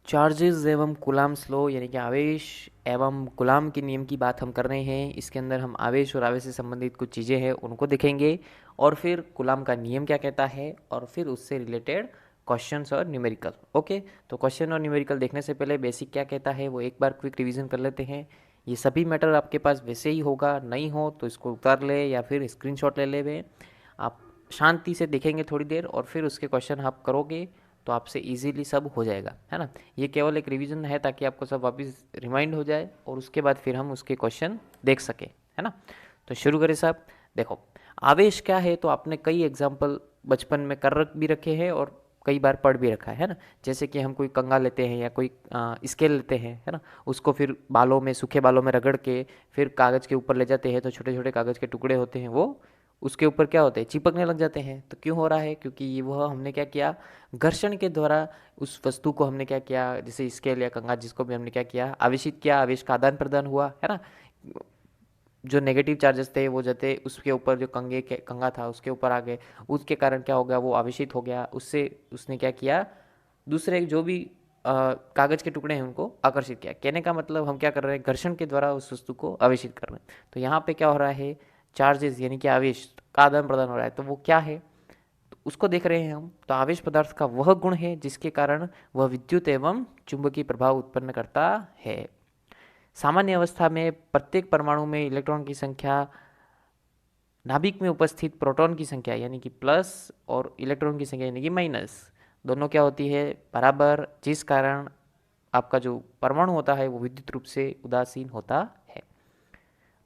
Charges एवं coulombs law यानी कि आवेश एवं कूलाम के नियम की बात हम कर रहे हैं। इसके अंदर हम आवेश और आवेश से संबंधित कुछ चीज़ें हैं उनको देखेंगे, और फिर कूलाम का नियम क्या कहता है, और फिर उससे रिलेटेड क्वेश्चंस और न्यूमेरिकल। ओके, तो क्वेश्चन और न्यूमेरिकल देखने से पहले बेसिक क्या कहता है वो एक बार क्विक रिवीजन कर लेते हैं। ये सभी मैटर आपके पास वैसे ही होगा, नहीं हो तो इसको उतार ले या फिर स्क्रीनशॉट ले ले वे। आप शांति से देखेंगे थोड़ी देर और फिर उसके क्वेश्चन आप करोगे तो आपसे इजीली सब हो जाएगा, है ना। ये केवल एक रिवीजन है ताकि आपको सब वापस रिमाइंड हो जाए और उसके बाद फिर हम उसके क्वेश्चन देख सके, है ना। तो शुरू करें साहब। देखो, आवेश क्या है तो आपने कई एग्जाम्पल बचपन में कर भी रखे हैं और कई बार पढ़ भी रखा है ना। जैसे कि हम कोई कंघा लेते हैं या कोई स्केल लेते हैं, है ना। उसको फिर बालों में, सूखे बालों में रगड़ के फिर कागज़ के ऊपर ले जाते हैं तो छोटे छोटे कागज़ के टुकड़े होते हैं, वो उसके ऊपर क्या होते हैं, चिपकने लग जाते हैं। तो क्यों हो रहा है, क्योंकि ये वह हमने क्या किया, घर्षण के द्वारा उस वस्तु को हमने क्या किया, जैसे स्केल या कंघा जिसको भी हमने क्या किया, आवेशित किया, आवेश का आदान प्रदान हुआ, है ना। जो नेगेटिव चार्जेस थे वो जते उसके ऊपर जो कंघा था उसके ऊपर आ गए, उसके कारण क्या हो गया, वो आवेशित हो गया, उससे उसने क्या किया, दूसरे जो भी कागज के टुकड़े हैं उनको आकर्षित किया। कहने का मतलब हम क्या कर रहे हैं, घर्षण के द्वारा उस वस्तु को आवेशित कर रहे हैं। तो यहाँ पे क्या हो रहा है, चार्जेस यानी कि आवेश का आदान प्रदान हो रहा है। तो वो क्या है, तो उसको देख रहे हैं हम। तो आवेश पदार्थ का वह गुण है जिसके कारण वह विद्युत एवं चुंबकीय प्रभाव उत्पन्न करता है। सामान्य अवस्था में प्रत्येक परमाणु में इलेक्ट्रॉन की संख्या, नाभिक में उपस्थित प्रोटॉन की संख्या यानी कि प्लस और इलेक्ट्रॉन की संख्या यानी कि माइनस, दोनों क्या होती है, बराबर, जिस कारण आपका जो परमाणु होता है वो विद्युत रूप से उदासीन होता है।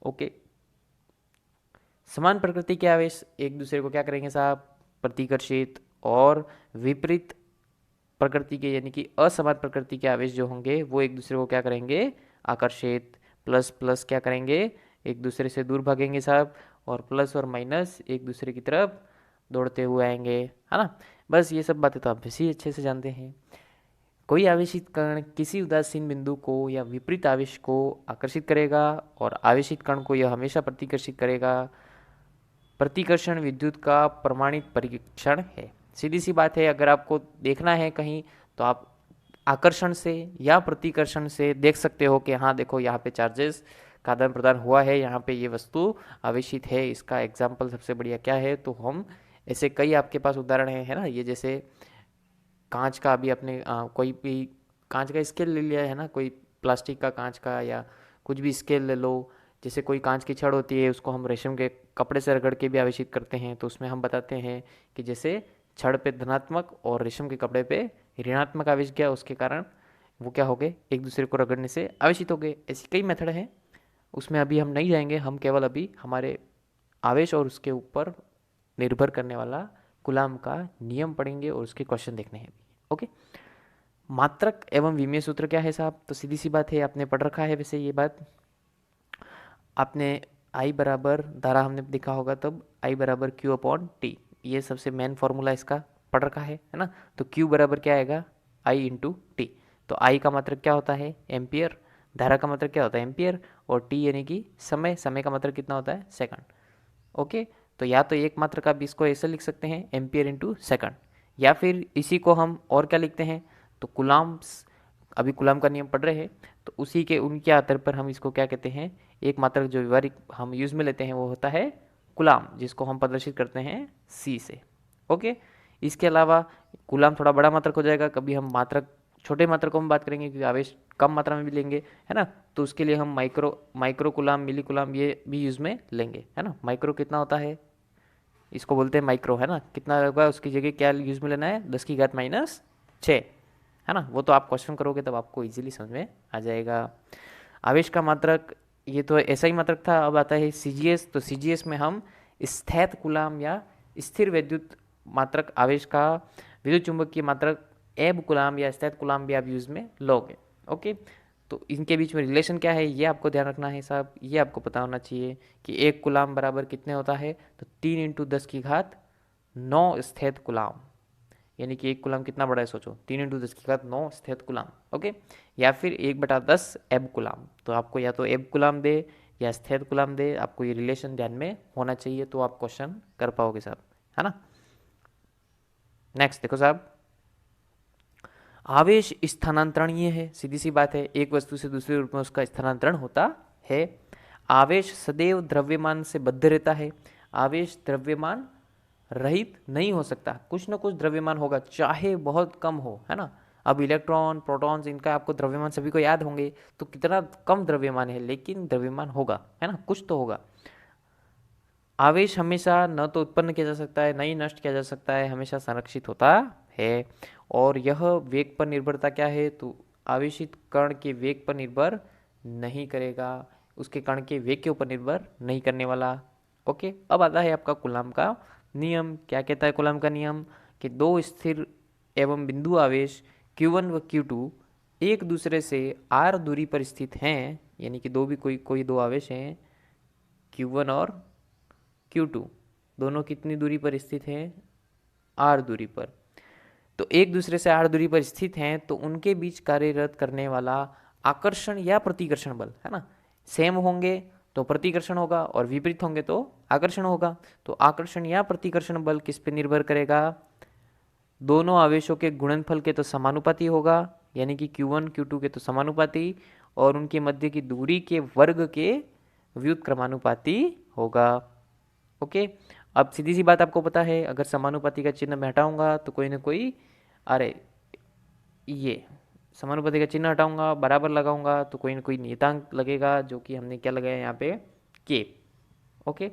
ओके, समान प्रकृति के आवेश एक दूसरे को क्या करेंगे साहब, प्रतिकर्षित, और विपरीत प्रकृति के यानी कि असमान प्रकृति के आवेश जो होंगे वो एक दूसरे को क्या करेंगे, आकर्षित। प्लस प्लस क्या करेंगे, एक दूसरे से दूर भागेंगे साहब, और प्लस और माइनस एक दूसरे की तरफ दौड़ते हुए आएंगे, है ना। बस ये सब बातें तो आप वैसे ही अच्छे से जानते हैं। कोई आवेशित कण किसी उदासीन बिंदु को या विपरीत आवेश को आकर्षित करेगा और आवेशित कण को यह हमेशा प्रतिकर्षित करेगा। प्रतिकर्षण विद्युत का प्रमाणित परीक्षण है। सीधी सी बात है, अगर आपको देखना है कहीं तो आप आकर्षण से या प्रतिकर्षण से देख सकते हो कि हाँ देखो यहाँ पे चार्जेस का आदान प्रदान हुआ है, यहाँ पे ये वस्तु आवेशित है। इसका एग्जाम्पल सबसे बढ़िया क्या है, तो हम ऐसे कई आपके पास उदाहरण है ना। ये जैसे कांच का, अभी अपने कोई भी कांच का स्केल ले लिया है ना, कोई प्लास्टिक का कांच का या कुछ भी स्केल ले लो। जैसे कोई कांच की छड़ होती है उसको हम रेशम के कपड़े से रगड़ के भी आवेशित करते हैं, तो उसमें हम बताते हैं कि जैसे छड़ पे धनात्मक और रेशम के कपड़े पे ऋणात्मक आवेश गया, उसके कारण वो क्या हो गए, एक दूसरे को रगड़ने से आवेशित हो गए। ऐसी कई मेथड हैं, उसमें अभी हम नहीं जाएंगे। हम केवल अभी हमारे आवेश और उसके ऊपर निर्भर करने वाला कूलाम का नियम पढ़ेंगे और उसके क्वेश्चन देखने हैं। ओके, मात्रक एवं विमीय सूत्र क्या है साहब, तो सीधी सी बात है, आपने पढ़ रखा है वैसे ये बात। आपने आई बराबर, धारा हमने देखा होगा तब, आई बराबर क्यू अपॉन टी, ये सबसे मेन फॉर्मूला इसका पढ़ रखा है ना। तो क्यू बराबर क्या आएगा, आई इंटू टी। तो आई का मतलब क्या होता है, एम्पियर। धारा का मतलब क्या होता है, एम्पियर। और टी यानी कि समय, समय का मतलब कितना होता है, सेकंड। ओके, तो या तो एक मात्रक आप इसको ऐसे लिख सकते हैं, एम्पियर इंटू सेकंड, या फिर इसी को हम और क्या लिखते हैं, तो कुलाम्स, अभी कुलाम का नियम पढ़ रहे हैं तो उसी के उनके आधार पर हम इसको क्या कहते हैं, एक मात्रक जो व्यवहारिक हम यूज में लेते हैं वो होता है कुलाम, जिसको हम प्रदर्शित करते हैं सी से। ओके, इसके अलावा कुलाम थोड़ा बड़ा मात्रक हो जाएगा, कभी हम मात्रक छोटे मात्रकों में बात करेंगे क्योंकि आवेश कम मात्रा में भी लेंगे, है ना। तो उसके लिए हम माइक्रो माइक्रो कुलाम, मिली कुलाम ये भी यूज में लेंगे, है ना। माइक्रो कितना होता है, इसको बोलते हैं माइक्रो, है ना। कितना होगा, उसकी जगह क्या यूज में लेना है, 10⁻⁶, है ना। वो तो आप क्वेश्चन करोगे तब आपको इजीली समझ में आ जाएगा। आवेश का मात्रक, ये तो ऐसा ही मात्रक था। अब आता है सीजीएस। तो सीजीएस में हम स्थैत कुलाम या स्थिर विद्युत मात्रक आवेश का विद्युत चुंबकीय मात्रक एब कुलाम या स्थैत कुलाम भी आप यूज में लोगे। ओके, तो इनके बीच में रिलेशन क्या है ये आपको ध्यान रखना है साहब, ये आपको पता होना चाहिए कि एक कुलाम बराबर कितने होता है, तो 3 × 10⁻⁹ स्थैत कुलाम, यानी कि एक कुलाम कितना बड़ा है सोचो, 3 × 10⁹ स्थैत कुलाम। ओके, या फिर 1/10 एब कुलाम। तो आपको या तो एब कुलाम दे या स्थैत कुलाम दे, आपको ये रिलेशन ध्यान में होना चाहिए तो आप क्वेश्चन कर पाओगे साहब, है ना। नेक्स्ट देखो साहब, आवेश स्थानांतरणीय है, सीधी सी बात है, एक वस्तु से दूसरे रूप में उसका स्थानांतरण होता है। आवेश सदैव द्रव्यमान से बद्ध रहता है। आवेश द्रव्यमान रहित नहीं हो सकता, कुछ ना कुछ द्रव्यमान होगा, चाहे बहुत कम हो, है ना। अब इलेक्ट्रॉन, प्रोटॉन्स, इनका आपको द्रव्यमान सभी को याद होंगे, तो कितना कम द्रव्यमान है, लेकिन द्रव्यमान होगा, है ना, कुछ तो होगा। आवेश हमेशा न तो उत्पन्न किया जा सकता है, न ही नष्ट किया जा सकता है, हमेशा संरक्षित होता है। और यह वेग पर निर्भरता क्या है, तो आवेशित कण के वेग पर निर्भर नहीं करेगा, उसके कण के वेग के ऊपर निर्भर नहीं करने वाला। ओके, अब आता है आपका कूलॉम का नियम। क्या कहता है कूलॉम का नियम, कि दो स्थिर एवं बिंदु आवेश Q1 व Q2 एक दूसरे से r दूरी पर स्थित हैं, यानी कि दो भी कोई दो आवेश हैं, Q1 और Q2, दोनों कितनी दूरी पर स्थित हैं, r दूरी पर। तो एक दूसरे से r दूरी पर स्थित हैं, तो उनके बीच कार्यरत करने वाला आकर्षण या प्रतिकर्षण बल, है ना, सेम होंगे तो प्रतिकर्षण होगा, और विपरीत होंगे तो आकर्षण होगा। तो आकर्षण या प्रतिकर्षण बल किस पे निर्भर करेगा, दोनों आवेशों के गुणनफल के तो समानुपाती होगा, यानी कि Q1 Q2 के तो समानुपाती, और उनके मध्य की दूरी के वर्ग के व्युत्क्रमानुपाती होगा। ओके, अब सीधी सी बात आपको पता है, अगर समानुपाती का चिन्ह मैं हटाऊंगा तो कोई ना कोई, अरे ये समानुपाती का चिन्ह हटाऊंगा, बराबर लगाऊंगा तो कोई ना कोई नियतांक लगेगा, जो कि हमने क्या लगाया यहाँ पे, के। ओके,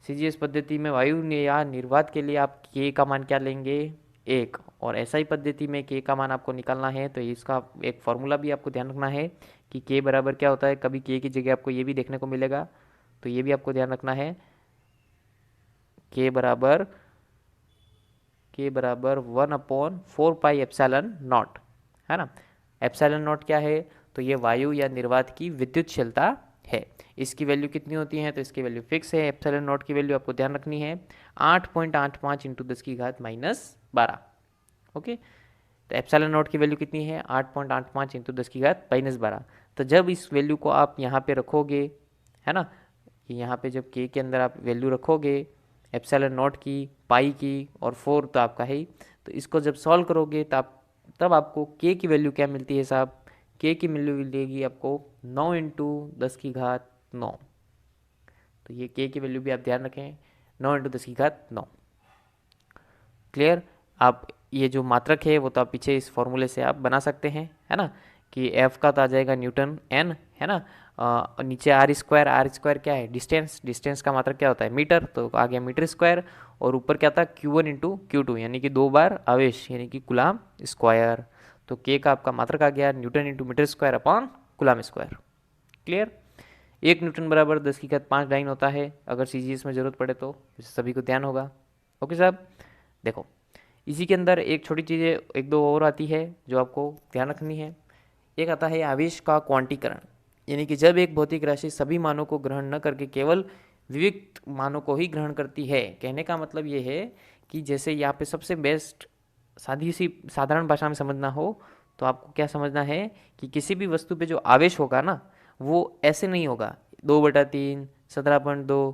सीजीएस पद्धति में वायु या निर्वात के लिए आप के का मान क्या लेंगे, एक। और एसआई पद्धति में के का मान आपको निकालना है, तो इसका एक फॉर्मूला भी आपको ध्यान रखना है कि के बराबर क्या होता है। कभी के की जगह आपको ये भी देखने को मिलेगा, तो ये भी आपको ध्यान रखना है। के बराबर 1/4 पाई एप्सिलॉन नॉट, है ना। एप्सिलॉन नॉट क्या है, तो ये वायु या निर्वात की विद्युत है। इसकी वैल्यू कितनी होती है, तो इसकी वैल्यू फिक्स है। एप्सिलॉन नॉट की वैल्यू आपको ध्यान रखनी है 8.85 इंटू 10⁻⁻12। ओके, तो एप्सिलॉन नॉट की वैल्यू कितनी है, 8.85 इंटू 10⁻12। तो जब इस वैल्यू को आप यहाँ पे रखोगे, है ना, यहाँ पे जब के अंदर आप वैल्यू रखोगे एप्सिलॉन नॉट की, पाई की और 4 तो आपका है ही, तो इसको जब सॉल्व करोगे तब आपको के की वैल्यू क्या मिलती है साहब, के की वैल्यू मिलेगी आपको 9 इंटू 10⁻9। तो ये के की वैल्यू भी आप ध्यान रखें, 9 इंटू 10⁻9। क्लियर। आप ये जो मात्रक है वो तो आप पीछे इस फॉर्मूले से आप बना सकते हैं, है ना, कि एफ का तो आ जाएगा न्यूटन एन, है ना, नीचे आर स्क्वायर क्या है, डिस्टेंस का मात्रक क्या होता है, मीटर, तो आ गया मीटर स्क्वायर। और ऊपर क्या था, Q1 इंटू Q2, यानी कि 2 बार आवेश, यानी कि कूलॉम स्क्वायर। तो के का आपका मात्रक आ गया newton into metre square upon coulomb square. Clear. 1 newton बराबर 10⁵5 डाइन होता है, अगर सीजीएस में ज़रूरत पड़े तो सभी को ध्यान होगा। ओके साहब, देखो इसी के अंदर एक छोटी चीज़ें एक दो और आती है जो आपको ध्यान रखनी है। एक आता है आवेश का क्वांटीकरण, यानी कि जब एक भौतिक राशि सभी मानों को ग्रहण न करके केवल विविक्त मानों को ही ग्रहण करती है। कहने का मतलब ये है कि जैसे यहाँ पे सबसे बेस्ट सादी सी साधारण भाषा में समझना हो तो आपको क्या समझना है कि किसी भी वस्तु पे जो आवेश होगा ना, वो ऐसे नहीं होगा 2/3, 17.2,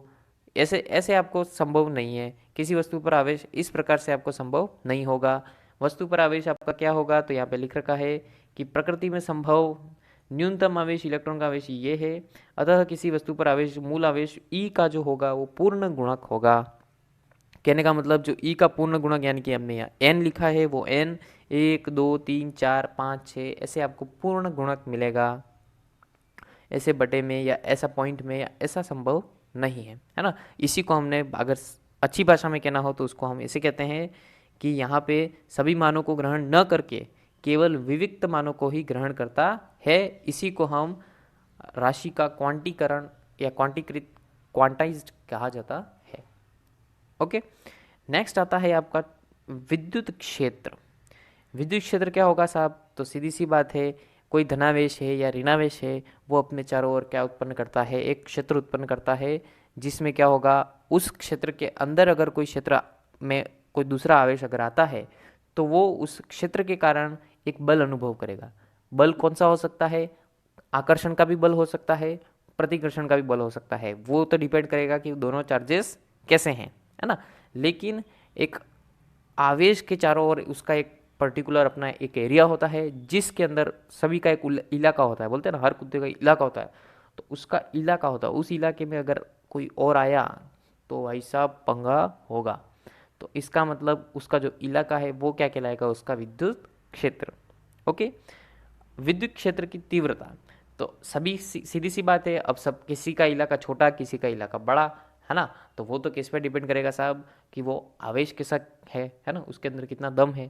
ऐसे ऐसे आपको संभव नहीं है। किसी वस्तु पर आवेश इस प्रकार से आपको संभव नहीं होगा। वस्तु पर आवेश आपका क्या होगा, तो यहाँ पे लिख रखा है कि प्रकृति में संभव न्यूनतम आवेश इलेक्ट्रॉन का आवेश ये है। अतः किसी वस्तु पर आवेश मूल आवेश ई का जो होगा वो पूर्ण गुणक होगा। कहने का मतलब जो ई का पूर्ण गुणक, यानी कि हमने यहाँ एन लिखा है, वो एन 1 2 3 4 5 6 ऐसे आपको पूर्ण गुणक मिलेगा। ऐसे बटे में या ऐसा पॉइंट में या ऐसा संभव नहीं है ना। इसी को हमने अगर अच्छी भाषा में कहना हो तो उसको हम ऐसे कहते हैं कि यहाँ पे सभी मानों को ग्रहण न करके केवल विविक्त मानों को ही ग्रहण करता है। इसी को हम राशि का क्वांटीकरण या क्वांटाइज्ड कहा जाता है। ओके, नेक्स्ट आता है आपका विद्युत क्षेत्र। विद्युत क्षेत्र क्या होगा साहब, तो सीधी सी बात है, कोई धनावेश है या ऋणावेश है, वो अपने चारों ओर क्या उत्पन्न करता है, एक क्षेत्र उत्पन्न करता है, जिसमें क्या होगा, उस क्षेत्र के अंदर अगर कोई क्षेत्र में कोई दूसरा आवेश अगर आता है तो वो उस क्षेत्र के कारण एक बल अनुभव करेगा। बल कौन सा हो सकता है, आकर्षण का भी बल हो सकता है, प्रतिकर्षण का भी बल हो सकता है, वो तो डिपेंड करेगा कि दोनों चार्जेस कैसे हैं, है ना। लेकिन एक आवेश के चारों ओर उसका एक पर्टिकुलर अपना एक एरिया होता है जिसके अंदर सभी का एक इलाका होता है, बोलते हैं ना हर कुत्ते का इलाका होता है, तो उसका इलाका होता है, उस इलाके में अगर कोई और आया तो भाई साहब पंगा होगा। तो इसका मतलब उसका जो इलाका है वो क्या कहलाएगा, उसका विद्युत क्षेत्र। ओके, विद्युत क्षेत्र की तीव्रता, तो सभी सीधी सी बात है, अब सब किसी का इलाका छोटा किसी का इलाका बड़ा है ना, तो वो तो किस पे डिपेंड करेगा साहब कि वो आवेश कैसा है ना, उसके अंदर कितना दम है।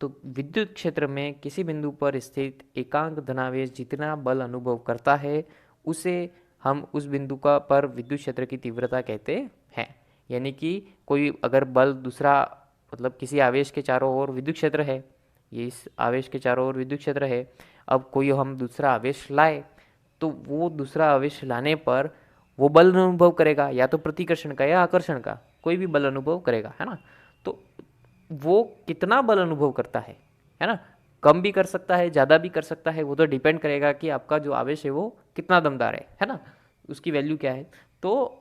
तो विद्युत क्षेत्र में किसी बिंदु पर स्थित एकांक धनावेश जितना बल अनुभव करता है उसे हम उस बिंदु का पर विद्युत क्षेत्र की तीव्रता कहते हैं। यानी कि कोई अगर बल दूसरा, मतलब किसी आवेश के चारों ओर विद्युत क्षेत्र है, ये इस आवेश के चारों ओर विद्युत क्षेत्र है, अब कोई हम दूसरा आवेश लाए तो वो दूसरा आवेश लाने पर वो बल अनुभव करेगा, या तो प्रतिकर्षण का या आकर्षण का, कोई भी बल अनुभव करेगा, है ना। तो वो कितना बल अनुभव करता है ना, कम भी कर सकता है ज़्यादा भी कर सकता है, वो तो डिपेंड करेगा कि आपका जो आवेश है वो कितना दमदार है ना, उसकी वैल्यू क्या है। तो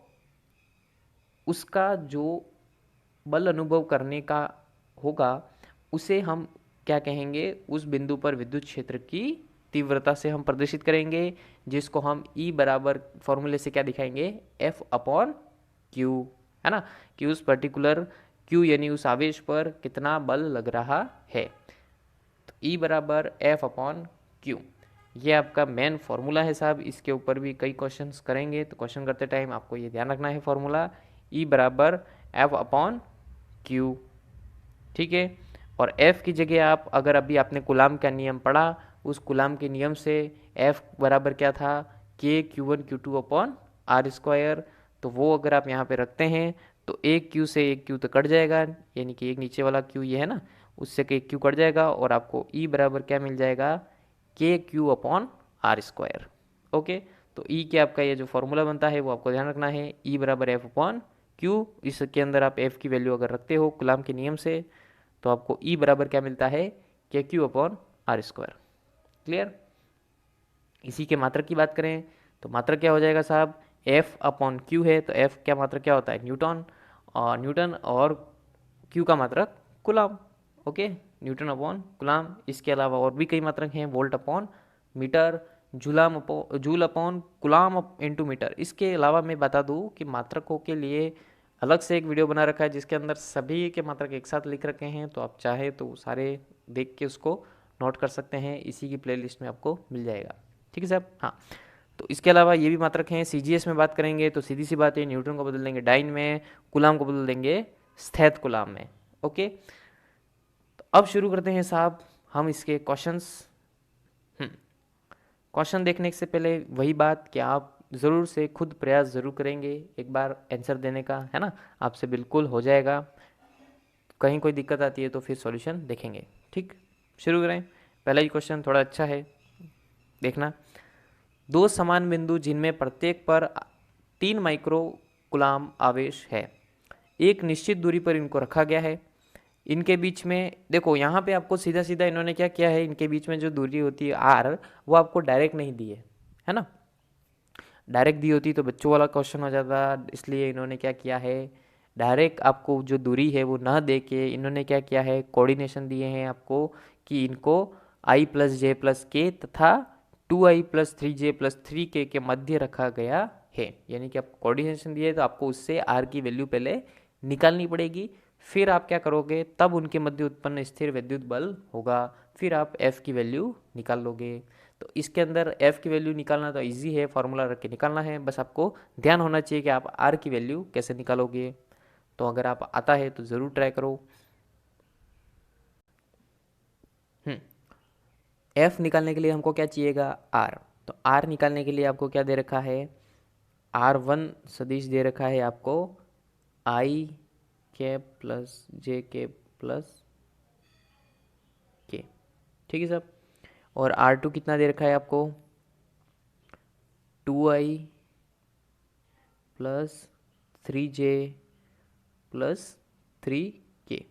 उसका जो बल अनुभव करने का होगा उसे हम क्या कहेंगे, उस बिंदु पर विद्युत क्षेत्र की तीव्रता से हम प्रदर्शित करेंगे, जिसको हम E बराबर फॉर्मूले से क्या दिखाएंगे, F अपॉन क्यू, है ना, कि उस पर्टिकुलर Q यानी उस आवेश पर कितना बल लग रहा है। तो E बराबर F अपॉन क्यू, ये आपका मेन फॉर्मूला है साहब। इसके ऊपर भी कई क्वेश्चंस करेंगे, तो क्वेश्चन करते टाइम आपको ये ध्यान रखना है फॉर्मूला E बराबर F अपॉन क्यू, ठीक है। और F की जगह आप अगर अभी आपने कूलाम का नियम पढ़ा, उस कूलाम के नियम से F बराबर क्या था, K Q1 Q2 upon R square, तो वो अगर आप यहाँ पे रखते हैं तो एक Q से एक Q तो कट जाएगा, यानी कि एक नीचे वाला Q ये है ना, उससे एक Q कट जाएगा और आपको E बराबर क्या मिल जाएगा, K Q upon R square. Okay, तो E के आपका ये जो फॉर्मूला बनता है वो आपको ध्यान रखना है, E बराबर F अपॉन क्यू, इसके अंदर आप F की वैल्यू अगर रखते हो कूलाम के नियम से तो आपको E बराबर क्या मिलता है, K Q upon R square. Clear. इसी के मात्रक की बात करें तो मात्रक क्या हो जाएगा साहब, F अपॉन क्यू है, तो F क्या मात्रक क्या होता है, न्यूटन, और न्यूटन और Q का मात्रक coulomb. Okay, newton upon coulomb. इसके अलावा और भी कई मात्रक हैं, volt upon metre, joule upon coulomb into metre. इसके अलावा मैं बता दूं कि मात्रकों के लिए अलग से एक वीडियो बना रखा है जिसके अंदर सभी के मात्रक एक साथ लिख रखे हैं, तो आप चाहे तो सारे देख के उसको नोट कर सकते हैं, इसी की प्लेलिस्ट में आपको मिल जाएगा, ठीक है साहब। हाँ, तो इसके अलावा ये भी मात्रक हैं, सीजीएस में बात करेंगे तो सीधी सी बात है, न्यूटन को बदल देंगे डाइन में, कूलाम को बदल देंगे स्थैत कूलाम में। ओके, तो अब शुरू करते हैं साहब हम इसके क्वेश्चंस। क्वेश्चन देखने से पहले वही बात कि आप ज़रूर से खुद प्रयास ज़रूर करेंगे एक बार आंसर देने का, है ना, आपसे बिल्कुल हो जाएगा। कहीं कोई दिक्कत आती है तो फिर सॉल्यूशन देखेंगे, ठीक। शुरू करें। पहला ही क्वेश्चन थोड़ा अच्छा है, देखना। दो समान बिंदु जिनमें प्रत्येक पर 3 माइक्रो कूलाम आवेश है, एक निश्चित दूरी पर इनको रखा गया है। इनके बीच में देखो, यहाँ पे आपको सीधा सीधा इन्होंने क्या किया है, इनके बीच में जो दूरी होती है आर, वो आपको डायरेक्ट नहीं दी है ना। डायरेक्ट दी होती तो बच्चों वाला क्वेश्चन हो जाता, इसलिए इन्होंने क्या किया है, डायरेक्ट आपको जो दूरी है वो ना दे के इन्होंने क्या किया है, कोऑर्डिनेशन दिए हैं आपको कि इनको i प्लस जे प्लस के तथा 2i plus 3j plus 3k के मध्य रखा गया है। यानी कि आपको कोऑर्डिनेशन दिए तो आपको उससे r की वैल्यू पहले निकालनी पड़ेगी, फिर आप क्या करोगे, तब उनके मध्य उत्पन्न स्थिर विद्युत बल होगा, फिर आप f की वैल्यू निकाल लोगे। तो इसके अंदर f की वैल्यू निकालना तो इजी है, फॉर्मूला रख के निकालना है, बस आपको ध्यान होना चाहिए कि आप r की वैल्यू कैसे निकालोगे। तो अगर आप आता है तो ज़रूर ट्राई करो। f निकालने के लिए हमको क्या चाहिएगा, r। तो r निकालने के लिए आपको क्या दे रखा है, r1 सदिश दे रखा है आपको i cap plus J cap plus के, ठीक है साहब। और R2 कितना दे रखा है आपको, 2i plus 3j plus 3k।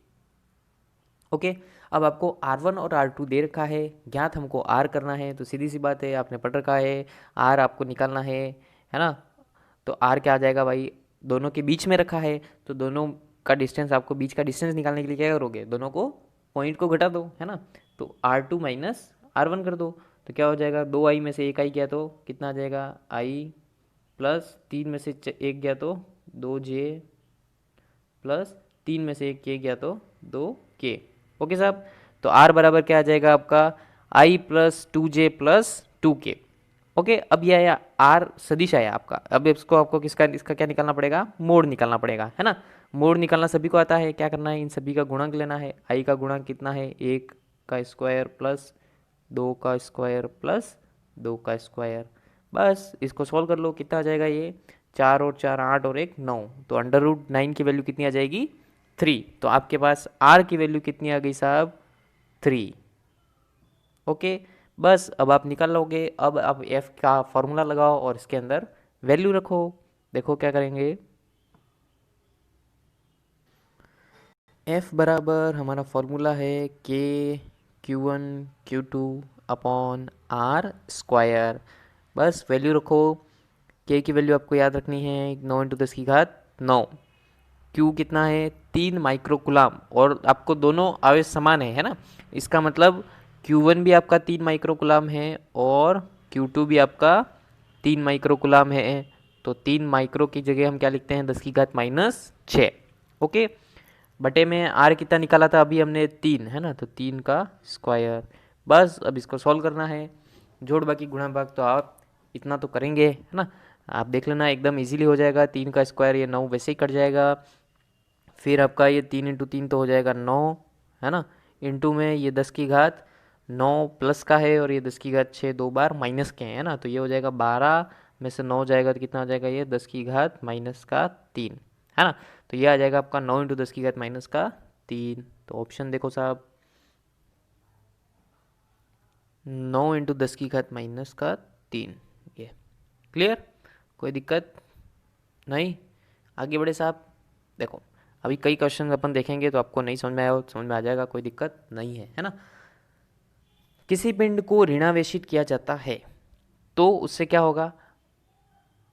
Okay, अब आपको R1 और R2 दे रखा है, ज्ञात हमको R करना है, तो सीधी सी बात है, आपने पढ़ रखा है, R आपको निकालना है ना। तो R क्या आ जाएगा भाई, दोनों के बीच में रखा है, तो दोनों का डिस्टेंस, आपको बीच का डिस्टेंस निकालने के लिए क्या करोगे, दोनों को पॉइंट को घटा दो, है ना। तो R2 माइनस R1 कर दो, तो क्या हो जाएगा, 2i में से 1i गया तो कितना आ जाएगा, i प्लस 3 में से 1 गया तो 2j प्लस 3 में से 1 k गया तो 2k। ओके साहब, तो r बराबर क्या आ जाएगा आपका, i plus 2j plus 2k। Okay, अब ये आया r सदिश आया आपका। अब इसको आपको किसका इसका क्या निकालना पड़ेगा, मोड निकालना पड़ेगा, है ना। मोड निकालना सभी को आता है, क्या करना है, इन सभी का गुणक लेना है। i का गुणक कितना है, 1 का स्क्वायर प्लस 2 का स्क्वायर प्लस 2 का स्क्वायर। बस इसको सॉल्व कर लो, कितना आ जाएगा ये, 4 और 4 8 और 1 9, तो अंडर रूट 9 की वैल्यू कितनी आ जाएगी, 3। तो आपके पास r की वैल्यू कितनी आ गई साहब, 3। ओके, बस अब आप निकाल लोगे। अब आप f का फॉर्मूला लगाओ और इसके अंदर वैल्यू रखो। देखो क्या करेंगे, f बराबर हमारा फॉर्मूला है k Q1 Q2 upon R square. बस वैल्यू रखो, k की वैल्यू आपको याद रखनी है 9 × 10⁻⁹। Q कितना है, 3 माइक्रोकुलाम, और आपको दोनों आवेश समान है ना। इसका मतलब Q1 भी आपका 3 माइक्रोकुलाम है और Q2 भी आपका 3 माइक्रोकुलाम है। तो 3 माइक्रो की जगह हम क्या लिखते हैं, 10⁻⁶। ओके, बटे में r कितना निकाला था अभी हमने, 3, है ना, तो 3 का स्क्वायर। बस अब इसको सॉल्व करना है, जोड़ बाकी गुणा भाग तो आप इतना तो करेंगे, है ना। आप देख लेना, एकदम इजीली हो जाएगा। 3 का स्क्वायर ये 9 वैसे ही कट जाएगा। फिर आपका ये 3 × 3 तो हो जाएगा 9, है ना। इंटू में ये 10⁻9 प्लस का है और ये 10⁻6 दो बार माइनस के हैं, है ना। तो ये हो जाएगा 12 में से 9 जाएगा तो कितना आ जाएगा, ये 10⁻⁻3, है ना। तो ये आ जाएगा आपका 9 × 10⁻⁻3। तो ऑप्शन देखो साहब, 9 × 10⁻⁻3। ये क्लियर, कोई दिक्कत नहीं। आगे बढ़े साहब। देखो अभी कई क्वेश्चन अपन देखेंगे तो आपको नहीं समझ में आया, समझ में आ जाएगा, कोई दिक्कत नहीं है ना। किसी पिंड को ऋणावेशित किया जाता है तो उससे क्या होगा,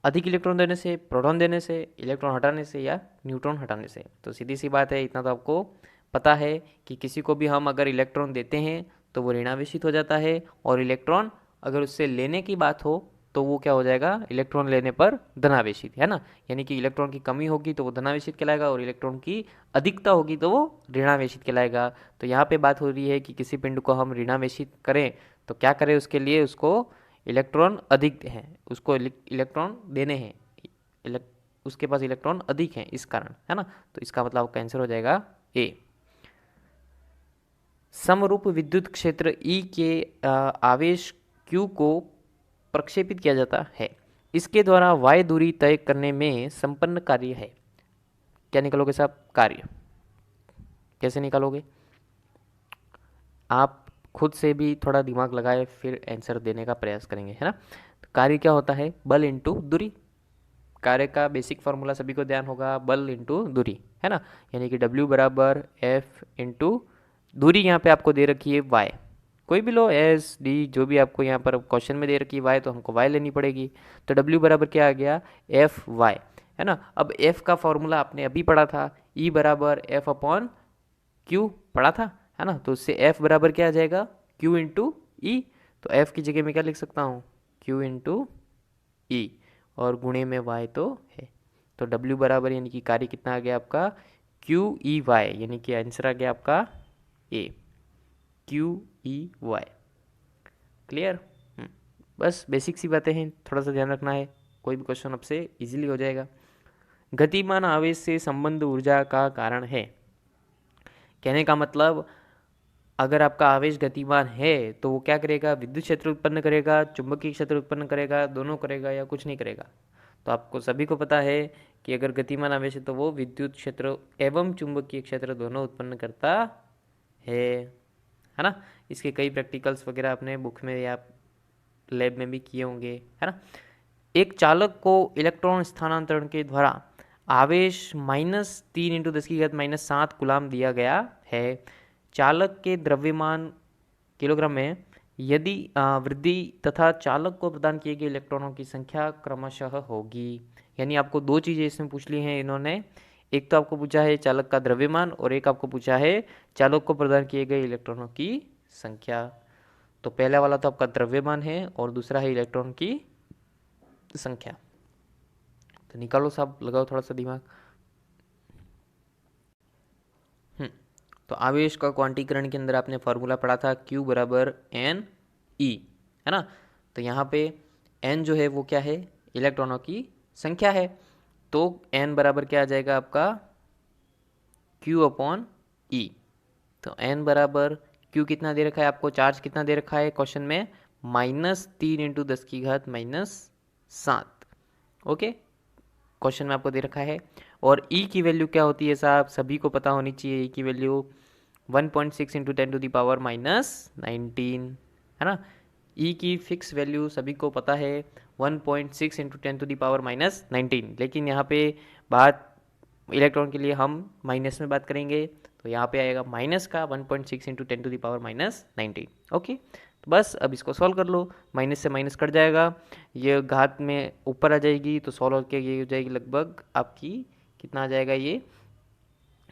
अधिक इलेक्ट्रॉन देने से, प्रोटॉन देने से, इलेक्ट्रॉन हटाने से या न्यूट्रॉन हटाने से। तो सीधी सी बात है, इतना तो आपको पता है कि किसी को भी हम अगर इलेक्ट्रॉन देते हैं तो वो ऋणावेशित हो जाता है, और इलेक्ट्रॉन अगर उससे लेने की बात हो तो वो क्या हो जाएगा, इलेक्ट्रॉन लेने पर धनावेशित, है ना। यानी कि इलेक्ट्रॉन की कमी होगी तो वो धनावेशित कहलाएगा, और इलेक्ट्रॉन की अधिकता होगी तो वो ऋणावेशित कहलाएगा। तो यहाँ पे बात हो रही है कि किसी पिंड को हम ऋणावेशित करें तो क्या करें, उसके लिए उसको इलेक्ट्रॉन अधिक हैं, उसको इलेक्ट्रॉन देने हैं, उसके पास इलेक्ट्रॉन अधिक हैं इस कारण, है ना। तो इसका मतलब आपका आंसर हो जाएगा ए। समरूप विद्युत क्षेत्र E के आवेश Q को प्रक्षेपित किया जाता है, इसके द्वारा y दूरी तय करने में संपन्न कार्य है। क्या निकालोगे साहब, कार्य कैसे निकालोगे, आप खुद से भी थोड़ा दिमाग लगाए फिर आंसर देने का प्रयास करेंगे, है ना। तो कार्य क्या होता है, बल इंटू दूरी। कार्य का बेसिक फॉर्मूला सभी को ध्यान होगा, बल इंटू दूरी, है ना। यानी कि W बराबर F इंटू दूरी, यहाँ पे आपको दे रखी है y, कोई भी लो, S D जो भी आपको यहाँ पर क्वेश्चन में दे रखी है y, तो हमको y लेनी पड़ेगी। तो W बराबर क्या आ गया, Fy, है ना। अब F का फॉर्मूला आपने अभी पढ़ा था, E बराबर F अपॉन Q पढ़ा था, है ना। तो उससे F बराबर क्या आ जाएगा, Q इंटू ई। तो F की जगह मैं क्या लिख सकता हूँ, Q इंटू ई, और गुणे में y तो है। तो W बराबर यानी कि कार्य कितना आ गया आपका, QEY, यानी कि आंसर आ गया आपका A, QEY। क्लियर, बस बेसिक सी बातें हैं, थोड़ा सा ध्यान रखना है, कोई भी क्वेश्चन आपसे इजीली हो जाएगा। गतिमान आवेश से संबंध ऊर्जा का कारण है। कहने का मतलब, अगर आपका आवेश गतिमान है तो वो क्या करेगा, विद्युत क्षेत्र उत्पन्न करेगा, चुंबकीय क्षेत्र उत्पन्न करेगा, दोनों करेगा या कुछ नहीं करेगा। तो आपको सभी को पता है कि अगर गतिमान आवेश है तो वो विद्युत क्षेत्र एवं चुंबकीय क्षेत्र दोनों उत्पन्न करता है ना। इसके कई प्रैक्टिकल्स वगैरह आपने बुक में या लैब में भी किए होंगे, है ना। एक चालक को इलेक्ट्रॉन स्थानांतरण के द्वारा आवेश -3 × 10⁻⁷ कूलाम दिया गया है। चालक के द्रव्यमान किलोग्राम में यदि वृद्धि तथा चालक को प्रदान किए गए इलेक्ट्रॉनों की संख्या क्रमशः होगी। यानी आपको दो चीज़ें इसमें पूछ ली हैं इन्होंने, एक तो आपको पूछा है चालक का द्रव्यमान और एक आपको पूछा है चालक को प्रदान किए गए इलेक्ट्रॉनों की संख्या। तो पहला वाला तो आपका द्रव्यमान है और दूसरा है इलेक्ट्रॉन की संख्या। तो निकालो साहब, लगाओ थोड़ा सा दिमाग। तो आवेश का क्वांटीकरण के अंदर आपने फॉर्मूला पढ़ा था Q बराबर एन ई, है ना। तो यहाँ पे n जो है वो क्या है, इलेक्ट्रॉनों की संख्या है। तो n बराबर क्या आ जाएगा आपका Q अपॉन ई। तो n बराबर Q कितना दे रखा है आपको, चार्ज कितना दे रखा है क्वेश्चन में, -3 × 10⁻⁷ ओके, क्वेश्चन में आपको दे रखा है। और E की वैल्यू क्या होती है साहब, सभी को पता होनी चाहिए। E की वैल्यू 1.6 × 10⁻⁻19, है ना। E की फिक्स वैल्यू सभी को पता है 1.6 × 10⁻⁻19, लेकिन यहाँ पे बात इलेक्ट्रॉन के लिए हम माइनस में बात करेंगे, तो यहाँ पे आएगा माइनस का 1.6 × 10⁻⁻19। ओके, तो बस अब इसको सॉल्व कर लो, माइनस से माइनस कट जाएगा, ये घात में ऊपर आ जाएगी, तो सॉल्व करके ये हो जाएगी लगभग आपकी, कितना आ जाएगा ये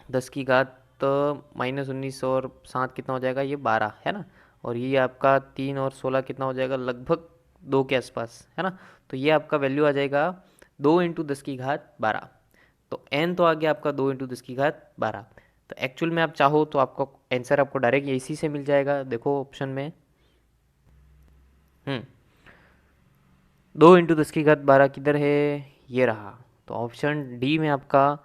10 की घात -19 और 7 कितना हो जाएगा, ये 12 है ना। और ये आपका 3 और 16 कितना हो जाएगा, लगभग 2 के आसपास, है ना। तो ये आपका वैल्यू आ जाएगा 2 × 10⁻12। तो n तो आ गया आपका 2 × 10⁻12। तो एक्चुअल में आप चाहो तो आपका आंसर आपको डायरेक्ट इसी से मिल जाएगा। देखो ऑप्शन में 2 × 10⁻12 किधर है, ये रहा। तो ऑप्शन डी में आपका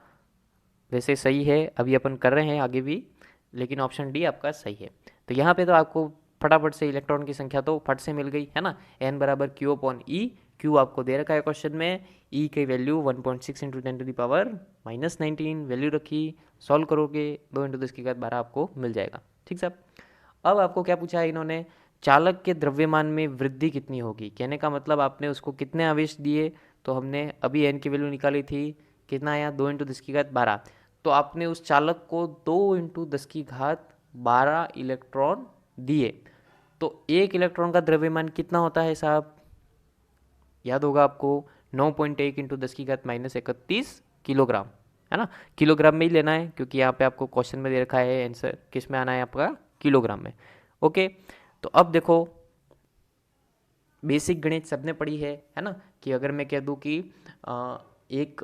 वैसे सही है, अभी अपन कर रहे हैं आगे भी, लेकिन ऑप्शन डी आपका सही है। तो यहाँ पे तो आपको फटाफट से इलेक्ट्रॉन की संख्या तो फट से मिल गई, है ना। n बराबर Q अपॉन ई, Q आपको दे रखा है क्वेश्चन में, E की वैल्यू 1.6 × 10⁻⁻19 वैल्यू रखी, सॉल्व करोगे 2 × 10⁻12 आपको मिल जाएगा। ठीक साहब। अब आपको क्या पूछा है इन्होंने, चालक के द्रव्यमान में वृद्धि कितनी होगी। कहने का मतलब आपने उसको कितने आवेश दिए, तो हमने अभी n की वैल्यू निकाली थी, कितना आया 2 × 10⁻12। तो आपने उस चालक को 2 × 10⁻12 इलेक्ट्रॉन दिए, तो एक इलेक्ट्रॉन का द्रव्यमान कितना होता है साहब, याद होगा आपको 9.1 × 10⁻31 किलोग्राम, है ना। किलोग्राम में ही लेना है, क्योंकि यहाँ पे आपको क्वेश्चन में दे रखा है आंसर किस में आना है आपका, किलोग्राम में। ओके, तो अब देखो बेसिक गणित सबने पढ़ी है ना, कि अगर मैं कह दूं कि एक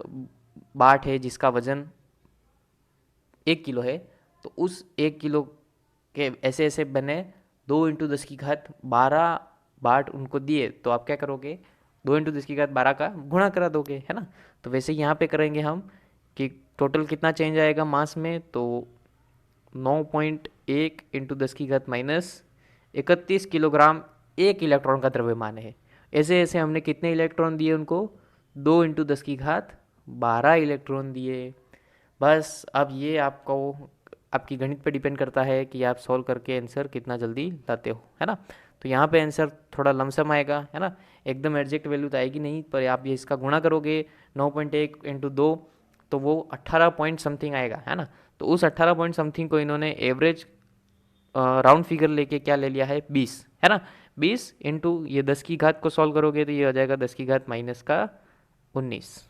बाट है जिसका वजन 1 किलो है, तो उस 1 किलो के ऐसे ऐसे बने 2 × 10⁻12 बाट उनको दिए, तो आप क्या करोगे, 2 × 10⁻12 का गुणा करा दोगे, है ना। तो वैसे यहाँ पे करेंगे हम कि टोटल कितना चेंज आएगा मास में, तो 9.1 × 10⁻31 किलोग्राम एक इलेक्ट्रॉन का द्रव्यमान है। ऐसे ऐसे हमने कितने इलेक्ट्रॉन दिए उनको, 2 × 10⁻12 इलेक्ट्रॉन दिए। बस अब ये आपको आपकी गणित पे डिपेंड करता है कि आप सॉल्व करके आंसर कितना जल्दी लाते हो, है ना। तो यहाँ पे आंसर थोड़ा लमसम आएगा, है ना, एकदम एग्जैक्ट वैल्यू तो आएगी नहीं, पर आप ये इसका गुणा करोगे 9.1 × 2, तो वो 18 पॉइंट समथिंग आएगा, है ना। तो उस 18 पॉइंट समथिंग को इन्होंने एवरेज राउंड फिगर लेके क्या ले लिया है, 20, है ना। 20 इंटू ये 10 की घात को सॉल्व करोगे तो ये हो जाएगा 10 की घात -19।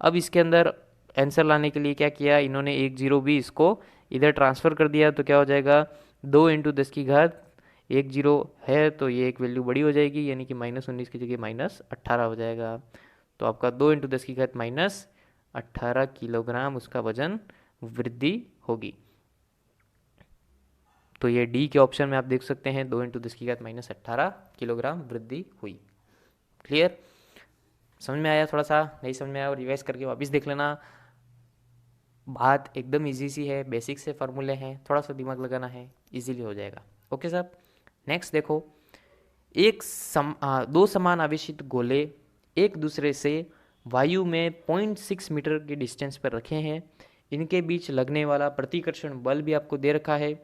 अब इसके अंदर आंसर लाने के लिए क्या किया इन्होंने, एक जीरो भी इसको इधर ट्रांसफ़र कर दिया, तो क्या हो जाएगा 2 × 10 की घात, एक जीरो है तो ये एक वैल्यू बड़ी हो जाएगी, यानी कि -19 की जगह -18 हो जाएगा। तो आपका 2 × 10 की घात -18 किलोग्राम उसका वजन वृद्धि होगी। तो ये डी के ऑप्शन में आप देख सकते हैं 2 × 10 की घात -18 किलोग्राम वृद्धि हुई। क्लियर, समझ में आया, थोड़ा सा नहीं समझ में आया और रिवाइज करके वापस देख लेना। बात एकदम इजी सी है, बेसिक से फार्मूले हैं, थोड़ा सा दिमाग लगाना है, इजीली हो जाएगा। ओके साहब, नेक्स्ट देखो, दो समान आवेशित गोले एक दूसरे से वायु में 0.6 मीटर के डिस्टेंस पर रखे हैं, इनके बीच लगने वाला प्रतिकर्षण बल भी आपको दे रखा है,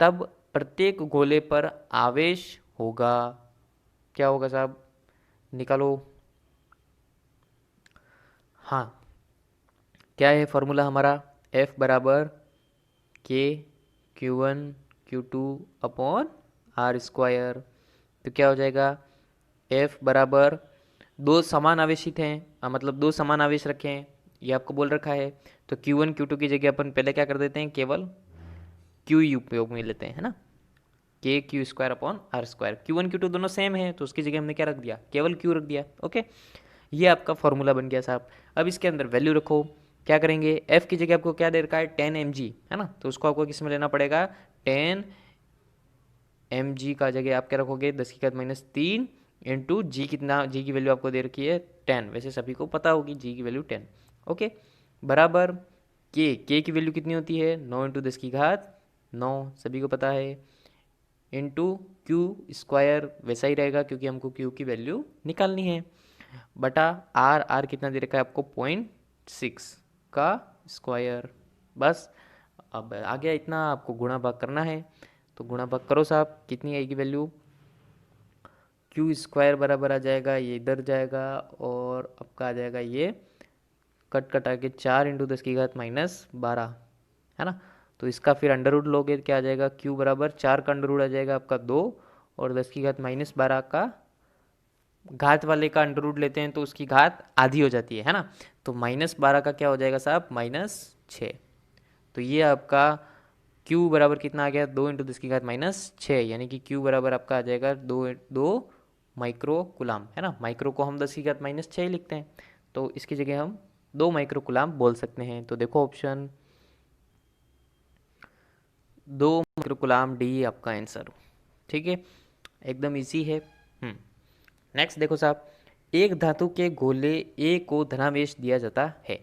तब प्रत्येक गोले पर आवेश होगा, क्या होगा साहब, निकालो। हाँ, क्या है फॉर्मूला हमारा, F बराबर K Q1 Q2/R²। तो क्या हो जाएगा, F बराबर दो समान आवेशित हैं, मतलब दो समान आवेश रखे हैं, ये आपको बोल रखा है। तो Q1 Q2 की जगह अपन पहले क्या कर देते हैं, केवल Q उपयोग में लेते हैं, है ना, K Q square upon R square. Q1 Q2 दोनों सेम है तो उसकी जगह हमने क्या रख दिया, केवल Q रख दिया। ओके, ये आपका फॉर्मूला बन गया साहब। अब इसके अंदर वैल्यू रखो, क्या करेंगे, F की जगह आपको क्या दे रखा है, 10 mg, है ना, तो उसको आपको किस में लेना पड़ेगा, 10 mg का जगह आप क्या रखोगे, 10⁻³ इंटू जी, कितना, जी की वैल्यू आपको दे रखी है 10, वैसे सभी को पता होगी जी की वैल्यू 10। ओके, बराबर के की वैल्यू कितनी होती है, 9 इंटू 10⁻9, सभी को पता है, इंटू क्यू स्क्वायर वैसा ही रहेगा क्योंकि हमको क्यू की वैल्यू निकालनी है, बटा आर कितना दे रखा है आपको, 0.6 का स्क्वायर। बस, अब आ गया इतना, आपको गुणा भाग करना है, तो गुणा भाग करो साहब, कितनी आएगी वैल्यू, क्यू स्क्वायर बराबर आ जाएगा, ये इधर जाएगा और आपका आ जाएगा ये कट कटा के 4 इंटू 10⁻12, है ना, तो इसका फिर अंडर रूट लोगे क्या आ जाएगा, क्यू बराबर 4 का अंडर रूट आ जाएगा आपका 2, और 10⁻12 का घात वाले का अंडर रूट लेते हैं तो उसकी घात आधी हो जाती है ना, तो -12 का क्या हो जाएगा साहब, -6। तो ये आपका q बराबर कितना आ गया, 2 इंटू 10⁻6, यानी कि q बराबर आपका आ जाएगा 2 माइक्रो कुलाम, है ना, माइक्रो को हम 10⁻6 ही लिखते हैं, तो इसकी जगह हम 2 माइक्रो कुलाम बोल सकते हैं। तो देखो ऑप्शन 2 माइक्रो कुलाम डी आपका आंसर, ठीक है, एकदम इजी है। नेक्स्ट देखो साहब, एक धातु के गोले ए को धनावेश दिया जाता है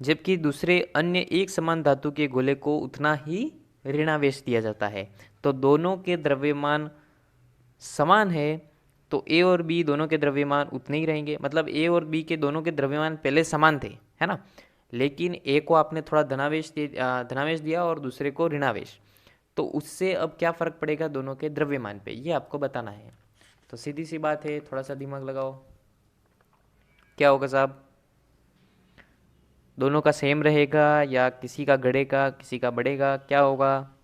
जबकि दूसरे अन्य एक समान धातु के गोले को उतना ही ऋणावेश दिया जाता है, तो दोनों के द्रव्यमान समान है, तो ए और बी दोनों के द्रव्यमान उतने ही रहेंगे, मतलब ए और बी के दोनों के द्रव्यमान पहले समान थे, है ना, लेकिन ए को आपने थोड़ा धनावेश दिया और दूसरे को ऋणावेश, तो उससे अब क्या फ़र्क पड़ेगा दोनों के द्रव्यमान पे, ये आपको बताना है। तो सीधी सी बात है, थोड़ा सा दिमाग लगाओ, क्या होगा साहब, दोनों का सेम रहेगा या किसी का घटेगा किसी का बढ़ेगा, क्या होगा।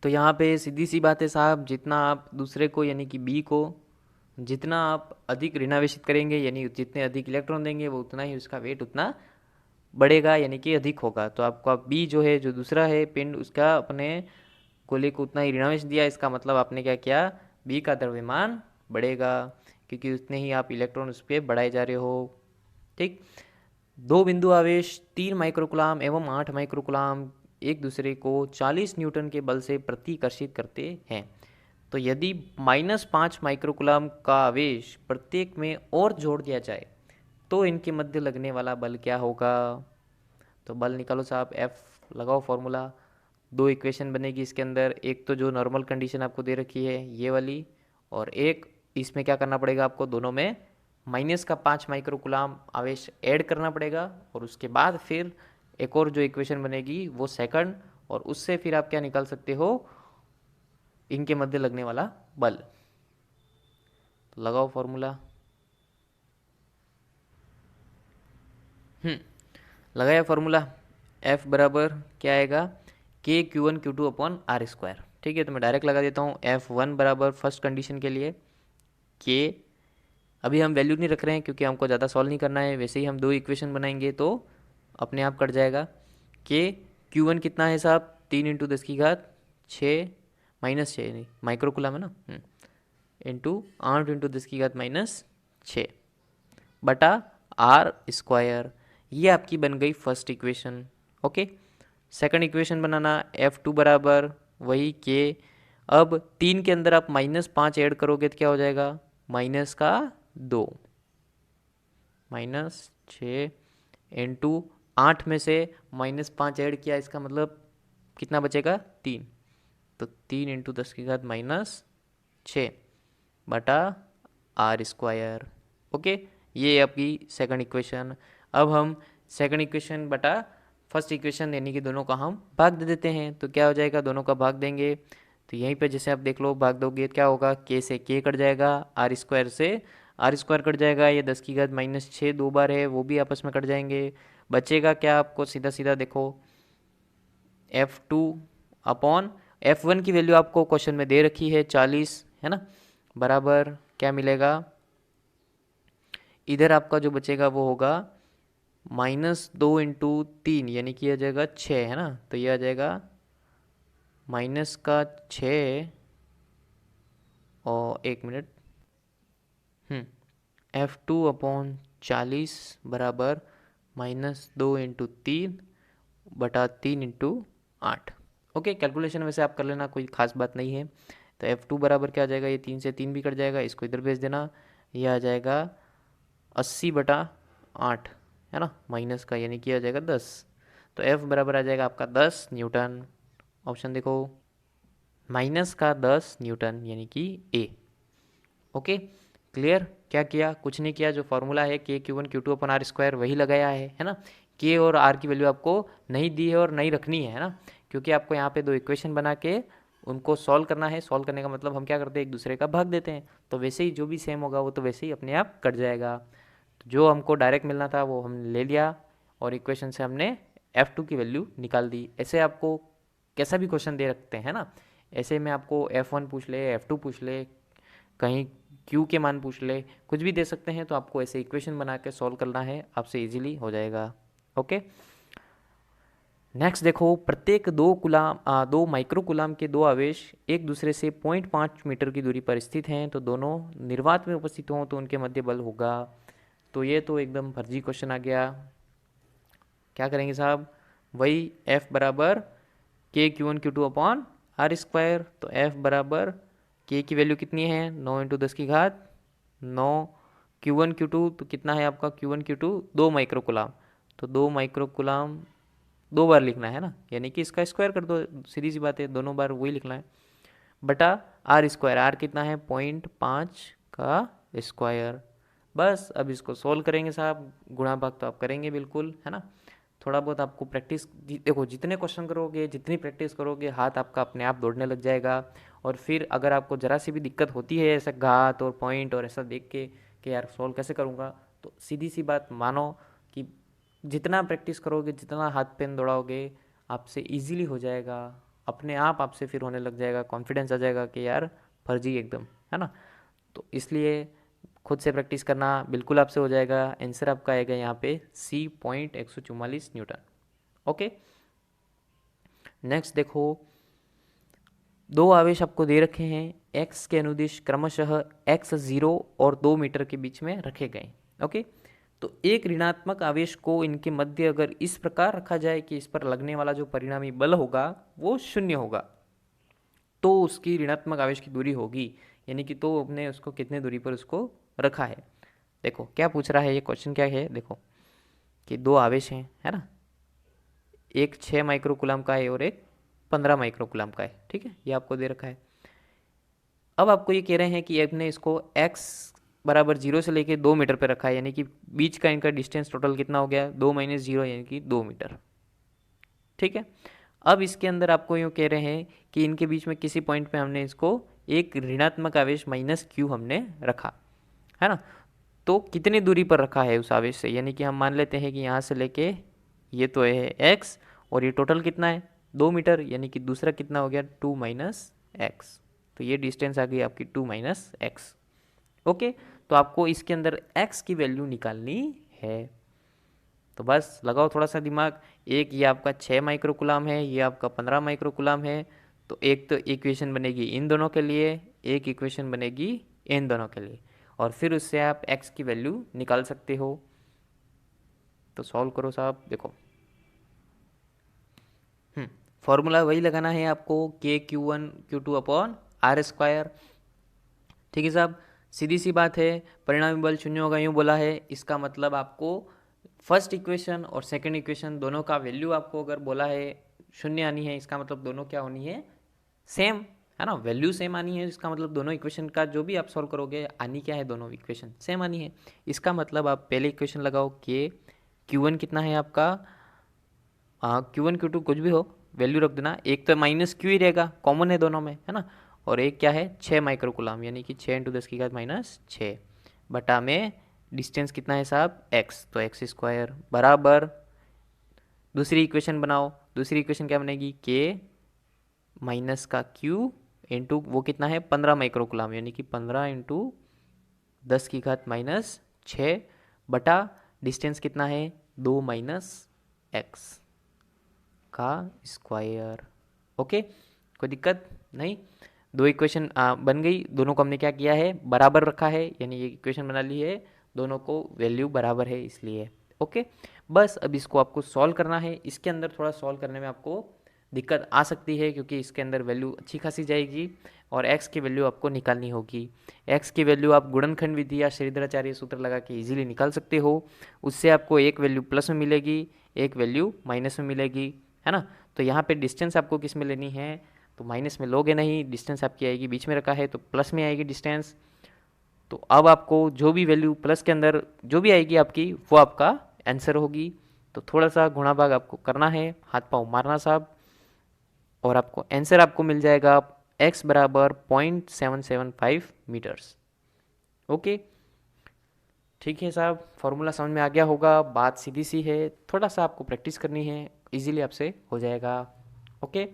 तो यहाँ पे सीधी सी बात है साहब, जितना आप दूसरे को यानी कि बी को जितना आप अधिक ऋणावेशित करेंगे, यानी जितने अधिक इलेक्ट्रॉन देंगे वो उतना ही उसका वेट उतना बढ़ेगा, यानी कि अधिक होगा। तो आपका बी जो है, जो दूसरा है पिंड, उसका अपने गोले को उतना ही ऋणावेश दिया, इसका मतलब आपने क्या किया, बी का द्रव्यमान बढ़ेगा क्योंकि उतने ही आप इलेक्ट्रॉन उस पर बढ़ाए जा रहे हो। ठीक, दो बिंदु आवेश 3 माइक्रोकुलाम एवं 8 माइक्रोकुलाम एक दूसरे को 40 न्यूटन के बल से प्रतिकर्षित करते हैं, तो यदि -5 माइक्रोकुलाम का आवेश प्रत्येक में और जोड़ दिया जाए तो इनके मध्य लगने वाला बल क्या होगा। तो बल निकालो साहब, एफ लगाओ फॉर्मूला, दो इक्वेशन बनेगी इसके अंदर, एक तो जो नॉर्मल कंडीशन आपको दे रखी है ये वाली, और एक इसमें क्या करना पड़ेगा आपको, दोनों में -5 माइक्रोकुलाम आवेश ऐड करना पड़ेगा, और उसके बाद फिर एक और जो इक्वेशन बनेगी वो सेकंड, और उससे फिर आप क्या निकाल सकते हो, इनके मध्य लगने वाला बल। तो लगाओ फॉर्मूला, लगाया फॉर्मूला, एफ बराबर क्या आएगा, के Q1 Q2 upon R square. ठीक है, तो मैं डायरेक्ट लगा देता हूँ, F1 बराबर फर्स्ट कंडीशन के लिए के, अभी हम वैल्यू नहीं रख रहे हैं क्योंकि हमको ज़्यादा सॉल्व नहीं करना है, वैसे ही हम दो इक्वेशन बनाएंगे तो अपने आप कट जाएगा। के Q1 कितना है साहब, 3 इंटू 10⁻6 -6 नहीं माइक्रोकुलाम है ना, इंटू 8 इंटू 10⁻6 बटा आर स्क्वायर, ये आपकी बन गई first equation. Okay, second equation बनाना, F2 बराबर वही के, अब 3 के अंदर आप -5 ऐड करोगे तो क्या हो जाएगा, -2 -6 इंटू 8 में से -5 ऐड किया, इसका मतलब कितना बचेगा, 3, तो 3 इंटू 10⁻6 बटा आर स्क्वायर। ओके, ये आपकी सेकंड इक्वेशन। अब हम सेकंड इक्वेशन बटा फर्स्ट इक्वेशन यानी कि दोनों का हम भाग दे देते हैं, तो क्या हो जाएगा, दोनों का भाग देंगे तो यहीं पे जैसे आप देख लो, भाग दोगे क्या होगा, के से के कट जाएगा, आर स्क्वायर से आर स्क्वायर कट जाएगा, ये 10⁻6 दो बार है वो भी आपस में कट जाएंगे, बचेगा क्या आपको, सीधा सीधा देखो F2 अपॉन F1 की वैल्यू आपको क्वेश्चन में दे रखी है 40, है ना, बराबर क्या मिलेगा, इधर आपका जो बचेगा वो होगा -2 × 3 यानी कि आ जाएगा 6, है ना। तो ये आ जाएगा माइनस का 6 और 1 मिनट F2/40 बराबर -2 × 3/3 × 8। ओके, कैलकुलेशन वैसे आप कर लेना, कोई खास बात नहीं है। तो F2 बराबर क्या आ जाएगा, ये 3 से 3 भी कट जाएगा, इसको इधर भेज देना। ये आ जाएगा 80/8, है ना, माइनस का यानी कि आ जाएगा 10। तो F बराबर आ जाएगा आपका 10 न्यूटन। ऑप्शन देखो, माइनस का 10 न्यूटन यानी कि ए। Okay, clear. क्या किया, कुछ नहीं किया, जो फॉर्मूला है K/Q1/Q2/R² वही लगाया है ना। K और R की वैल्यू आपको नहीं दी है और नहीं रखनी है ना, क्योंकि आपको यहाँ पे दो इक्वेशन बना के उनको सॉल्व करना है। सॉल्व करने का मतलब हम क्या करते हैं, एक दूसरे का भाग देते हैं। तो वैसे ही जो भी सेम होगा वो तो वैसे ही अपने आप कट जाएगा। तो जो हमको डायरेक्ट मिलना था वो हम ले लिया और इक्वेशन से हमने F2 की वैल्यू निकाल दी। ऐसे आपको कैसा भी क्वेश्चन दे रखते हैं ना, ऐसे में आपको F1 पूछ ले, F2 पूछ ले, कहीं Q के मान पूछ ले, कुछ भी दे सकते हैं। तो आपको ऐसे इक्वेशन बना के सॉल्व करना है, आपसे इजीली हो जाएगा। ओके, नेक्स्ट देखो, प्रत्येक 2 माइक्रो कूलाम के 2 आवेश एक दूसरे से 0.5 मीटर की दूरी पर स्थित हैं, तो दोनों निर्वात में उपस्थित हों तो उनके मध्य बल होगा। तो ये तो एकदम फर्जी क्वेश्चन आ गया। क्या करेंगे साहब, वही F बराबर K/Q1/Q2/R²। तो F बराबर K की वैल्यू कितनी है, 9 × 10⁻9। Q1/Q2 तो कितना है आपका, Q1/Q2 2 माइक्रो कूलाम। तो 2 माइक्रो कूलाम 2 बार लिखना है ना, यानी कि इसका स्क्वायर कर दो, सीधी सी बात है, दोनों बार वही लिखना है, बटा R²। R कितना है, 0.5 का स्क्वायर। बस अब इसको सोल्व करेंगे साहब, गुणा भाग तो आप करेंगे बिल्कुल, है ना। थोड़ा बहुत आपको प्रैक्टिस, देखो जितने क्वेश्चन करोगे, जितनी प्रैक्टिस करोगे, हाथ आपका अपने आप दौड़ने लग जाएगा। और फिर अगर आपको ज़रा सी भी दिक्कत होती है, ऐसा घात और पॉइंट और ऐसा देख के कि यार सोल्व कैसे करूँगा, तो सीधी सी बात मानो कि जितना प्रैक्टिस करोगे, जितना हाथ पेन दौड़ाओगे, आपसे इजीली हो जाएगा। अपने आप आपसे फिर होने लग जाएगा, कॉन्फिडेंस आ जाएगा कि यार फर्जी एकदम, है ना। तो इसलिए खुद से प्रैक्टिस करना, बिल्कुल आपसे हो जाएगा। आंसर आपका आएगा यहाँ पे C.144 न्यूटन। ओके, नेक्स्ट देखो, 2 आवेश आपको दे रखे हैं, x के अनुदिश क्रमशः x0 और 2 मीटर के बीच में रखे गए। ओके, तो एक ऋणात्मक आवेश को इनके मध्य अगर इस प्रकार रखा जाए कि इस पर लगने वाला जो परिणामी बल होगा वो 0 होगा, तो उसकी ऋणात्मक आवेश की दूरी होगी, यानी कि तो अपने उसको कितने दूरी पर उसको रखा है। देखो क्या पूछ रहा है, ये क्वेश्चन क्या है, देखो कि 2 आवेश हैं, है ना, एक 6 माइक्रो कूलम का है और एक 15 माइक्रो कूलम का है। ठीक है, ये आपको दे रखा है। अब आपको ये कह रहे हैं कि आपने इसको x बराबर 0 से लेके 2 मीटर पे रखा है, यानी कि बीच का इनका डिस्टेंस टोटल कितना हो गया, 2 - 0 यानी कि 2 मीटर। ठीक है, अब इसके अंदर आपको यूँ कह रहे हैं कि इनके बीच में किसी पॉइंट पे हमने इसको एक ऋणात्मक आवेश -q हमने रखा, है ना। तो कितनी दूरी पर रखा है उस आवेश से, यानी कि हम मान लेते हैं कि यहाँ से लेके ये तो है x, और ये टोटल कितना है 2 मीटर, यानी कि दूसरा कितना हो गया 2 - x। तो ये डिस्टेंस आ गई आपकी 2 - x। ओके, तो आपको इसके अंदर x की वैल्यू निकालनी है। तो बस लगाओ थोड़ा सा दिमाग। एक ये आपका 6 माइक्रो कूलम है, ये आपका 15 माइक्रो कूलम है। तो एक तो इक्वेशन बनेगी इन दोनों के लिए, एक इक्वेशन बनेगी इन दोनों के लिए, और फिर उससे आप x की वैल्यू निकाल सकते हो। तो सॉल्व करो साहब, देखो फॉर्मूला वही लगाना है आपको, K/Q1/Q2/R²। ठीक है साहब, सीधी सी बात है, परिणामी बल 0 होगा यूँ बोला है, इसका मतलब आपको फर्स्ट इक्वेशन और सेकंड इक्वेशन दोनों का वैल्यू आपको अगर बोला है 0 आनी है, इसका मतलब दोनों क्या होनी है, सेम, है ना, वैल्यू सेम आनी है। इसका मतलब दोनों इक्वेशन का जो भी आप सॉल्व करोगे आनी क्या है, दोनों इक्वेशन सेम आनी है। इसका मतलब आप पहले इक्वेशन लगाओ, के Q1 कितना है आपका, Q1 Q2 कुछ भी हो वैल्यू रख देना, एक तो -q ही रहेगा, कॉमन है दोनों में, है ना। और एक क्या है 6 माइक्रो कूलम, यानी कि 6 × 10⁻⁻6 बटा में डिस्टेंस कितना है साहब x, तो x² बराबर, दूसरी इक्वेशन बनाओ। दूसरी इक्वेशन क्या बनेगी, k माइनस का q इंटू वो कितना है 15 माइक्रो कूलम, यानी कि 15 × 10⁻⁻6 बटा डिस्टेंस कितना है 2 माइनस एक्स का स्क्वायर। ओके, कोई दिक्कत नहीं। दो इक्वेशन बन गई, दोनों को हमने क्या किया है, बराबर रखा है, यानी ये इक्वेशन बना ली है, दोनों को वैल्यू बराबर है इसलिए। ओके, बस अब इसको आपको सॉल्व करना है। इसके अंदर थोड़ा सॉल्व करने में आपको दिक्कत आ सकती है क्योंकि इसके अंदर वैल्यू अच्छी खासी जाएगी और x की वैल्यू आपको निकालनी होगी। x की वैल्यू आप गुणनखंड विधि या श्रीधराचार्य सूत्र लगा के इजीली निकाल सकते हो। उससे आपको एक वैल्यू प्लस में मिलेगी, एक वैल्यू माइनस में मिलेगी, है ना। तो यहाँ पे डिस्टेंस आपको किस में लेनी है, तो माइनस में लोगे नहीं, डिस्टेंस आपकी आएगी, बीच में रखा है तो प्लस में आएगी डिस्टेंस। तो अब आपको जो भी वैल्यू प्लस के अंदर जो भी आएगी आपकी, वो आपका आंसर होगी। तो थोड़ा सा गुणा भाग आपको करना है, हाथ पाँव मारना साहब, और आपको आंसर आपको मिल जाएगा x बराबर 0.775 मीटर्स। ओके, ठीक है साहब, फॉर्मूला समझ में आ गया होगा, बात सीधी सी है, थोड़ा सा आपको प्रैक्टिस करनी है, इजीली आपसे हो जाएगा। ओके,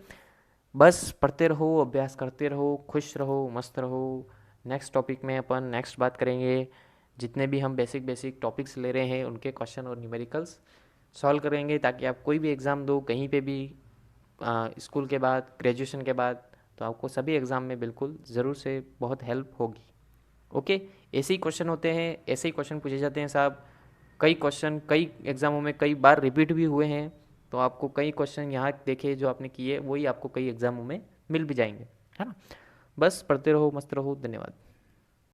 बस पढ़ते रहो, अभ्यास करते रहो, खुश रहो, मस्त रहो। नेक्स्ट टॉपिक में अपन नेक्स्ट बात करेंगे, जितने भी हम बेसिक बेसिक टॉपिक्स ले रहे हैं उनके क्वेश्चन और न्यूमेरिकल्स सॉल्व करेंगे, ताकि आप कोई भी एग्ज़ाम दो कहीं पे भी, स्कूल के बाद, ग्रेजुएशन के बाद, तो आपको सभी एग्ज़ाम में बिल्कुल ज़रूर से बहुत हेल्प होगी। ओके, ऐसे ही क्वेश्चन होते हैं, ऐसे ही क्वेश्चन पूछे जाते हैं साहब। कई क्वेश्चन कई एग्ज़ामों में कई बार रिपीट भी हुए हैं, तो आपको कई क्वेश्चन यहाँ देखे जो आपने किए वही आपको कई एग्ज़ामों में मिल भी जाएंगे, है ना। बस पढ़ते रहो, मस्त रहो, धन्यवाद।